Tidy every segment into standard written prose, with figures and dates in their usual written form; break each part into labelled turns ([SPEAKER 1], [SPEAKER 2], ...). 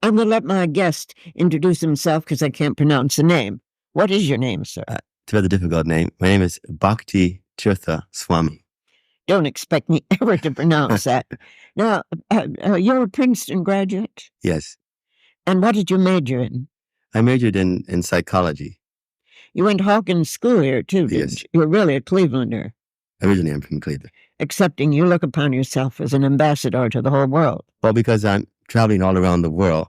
[SPEAKER 1] I'm going to let my guest introduce himself because I can't pronounce the name. What is your name, sir?
[SPEAKER 2] It's a rather difficult name. My name is Bhakti Tirtha Swami.
[SPEAKER 1] Don't expect me ever to pronounce that. Now, you're a Princeton graduate?
[SPEAKER 2] Yes.
[SPEAKER 1] And what did you major in?
[SPEAKER 2] I majored in psychology.
[SPEAKER 1] You went to Hawkins School here, too, didn't
[SPEAKER 2] Yes.
[SPEAKER 1] you? You're really a Clevelander.
[SPEAKER 2] Originally, I'm from Cleveland.
[SPEAKER 1] Excepting you look upon yourself as an ambassador to the whole world.
[SPEAKER 2] Well, because I'm traveling all around the world,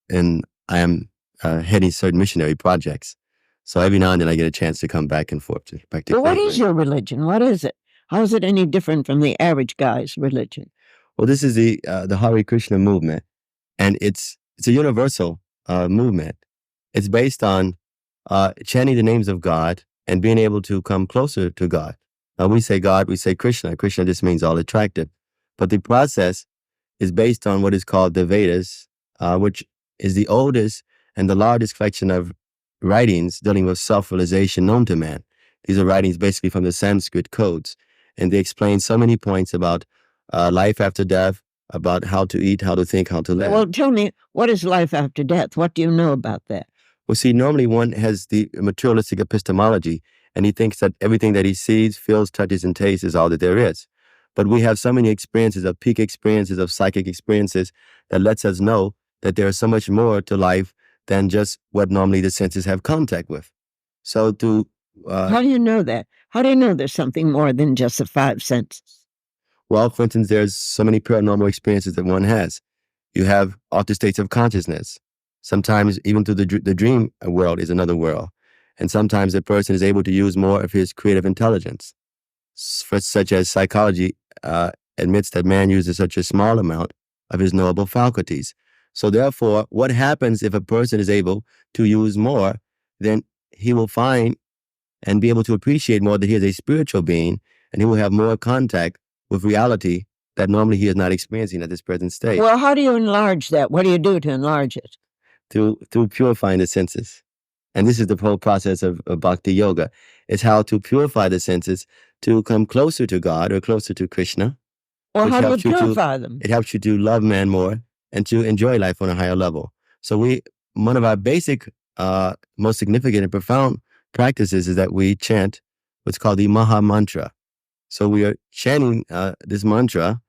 [SPEAKER 2] and I am heading certain missionary projects. So every now and then I get a chance to come back and forth.
[SPEAKER 1] Well, what is your religion? What is it? How is it any different from the average guy's religion?
[SPEAKER 2] Well, this is the Hare Krishna movement, and it's a universal movement. It's based on chanting the names of God and being able to come closer to God. Now, we say God, we say Krishna. Krishna just means all attractive. But the process is based on what is called the Vedas, which is the oldest and the largest collection of writings dealing with self-realization known to man. These are writings basically from the Sanskrit codes, and they explain so many points about life after death, about how to eat, how to think, how to live.
[SPEAKER 1] Well, tell me, what is life after death? What do you know about that?
[SPEAKER 2] Well, see, normally one has the materialistic epistemology, and he thinks that everything that he sees, feels, touches, and tastes is all that there is. But we have so many experiences of peak experiences, of psychic experiences, that lets us know that there is so much more to life than just what normally the senses have contact with. So to...
[SPEAKER 1] how do you know that? How do you know there's something more than just the five senses?
[SPEAKER 2] Well, for instance, there's so many paranormal experiences that one has. You have altered states of consciousness. Sometimes even through the dream world is another world. And sometimes a person is able to use more of his creative intelligence, such as psychology admits that man uses such a small amount of his knowable faculties. So therefore, what happens if a person is able to use more, then he will find and be able to appreciate more that he is a spiritual being, and he will have more contact with reality that normally he is not experiencing at this present state.
[SPEAKER 1] Well, how do you enlarge that? What do you do to enlarge it?
[SPEAKER 2] Through purifying the senses. And this is the whole process of bhakti yoga. It's how to purify the senses to come closer to God or closer to Krishna.
[SPEAKER 1] Well, how do you purify them?
[SPEAKER 2] It helps you to love man more and to enjoy life on a higher level. So one of our basic, most significant and profound practices is that we chant what's called the Maha Mantra. So we are chanting this mantra,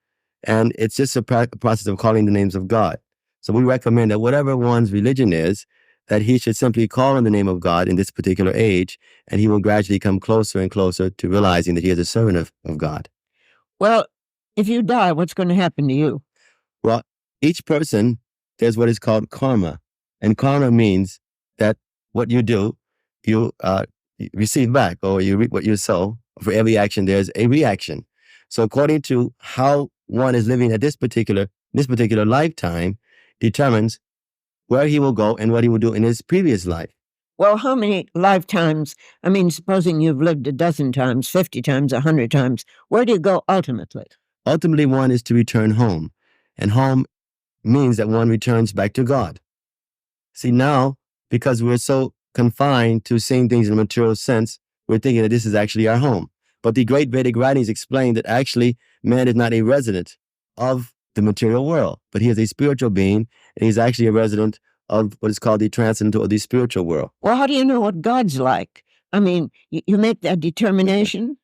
[SPEAKER 2] and it's just a process of calling the names of God. So we recommend that whatever one's religion is, that he should simply call on the name of God in this particular age, and he will gradually come closer and closer to realizing that he is a servant of God.
[SPEAKER 1] Well, if you die, what's going to happen to you?
[SPEAKER 2] Well, each person, there's what is called karma. And karma means that what you do, you receive back, or you reap what you sow. For every action, there's a reaction. So according to how one is living at this particular lifetime, determines where he will go and what he will do in his previous life.
[SPEAKER 1] Well, how many lifetimes? I mean, supposing you've lived a dozen times, 50 times, 100 times, where do you go ultimately?
[SPEAKER 2] Ultimately, one is to return home. And home means that one returns back to God. See, now, because we're so confined to seeing things in a material sense, we're thinking that this is actually our home. But the great Vedic writings explain that actually man is not a resident of the material world, but he is a spiritual being, and he's actually a resident of what is called the transcendental or the spiritual world.
[SPEAKER 1] Well, how do you know what God's like? I mean, you make that determination?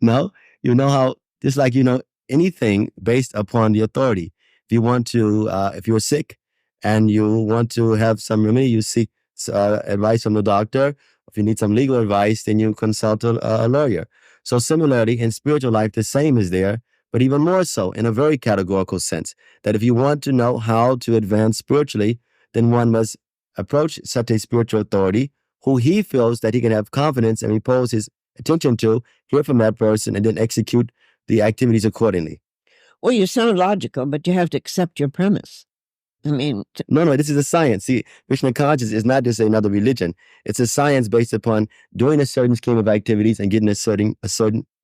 [SPEAKER 2] No, you know how, just like you know anything based upon the authority. If you want to, if you're sick and you want to have some remedy, you seek advice from the doctor. If you need some legal advice, then you consult a lawyer. So similarly, in spiritual life, the same is there, but even more so in a very categorical sense, that if you want to know how to advance spiritually, then one must approach such a spiritual authority who he feels that he can have confidence and repose his attention to, hear from that person, and then execute the activities accordingly.
[SPEAKER 1] Well, you sound logical, but you have to accept your premise. I mean...
[SPEAKER 2] No, this is a science. See, Krishna consciousness is not just another religion. It's a science based upon doing a certain scheme of activities and getting a certain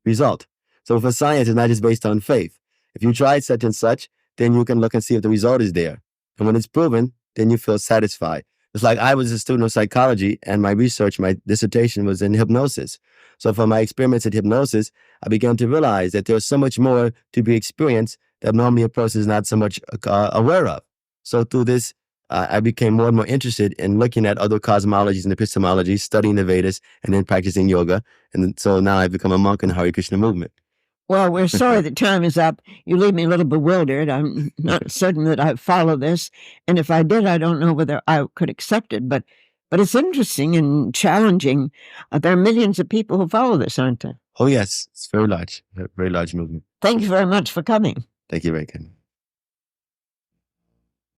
[SPEAKER 2] result. So if a science is not just based on faith, if you try such and such, then you can look and see if the result is there. And when it's proven, then you feel satisfied. It's like I was a student of psychology, and my dissertation was in hypnosis. So from my experiments at hypnosis, I began to realize that there's so much more to be experienced that normally a person is not so much aware of. So through this I became more and more interested in looking at other cosmologies and epistemologies, studying the Vedas, and then practicing yoga. And so now I've become a monk in the Hare Krishna movement.
[SPEAKER 1] Well, we're sorry the time is up. You leave me a little bewildered. I'm not certain that I follow this. And if I did, I don't know whether I could accept it. But it's interesting and challenging. There are millions of people who follow this, aren't there?
[SPEAKER 2] Oh, yes. It's very large movement.
[SPEAKER 1] Thank you very much for coming.
[SPEAKER 2] Thank you, very much.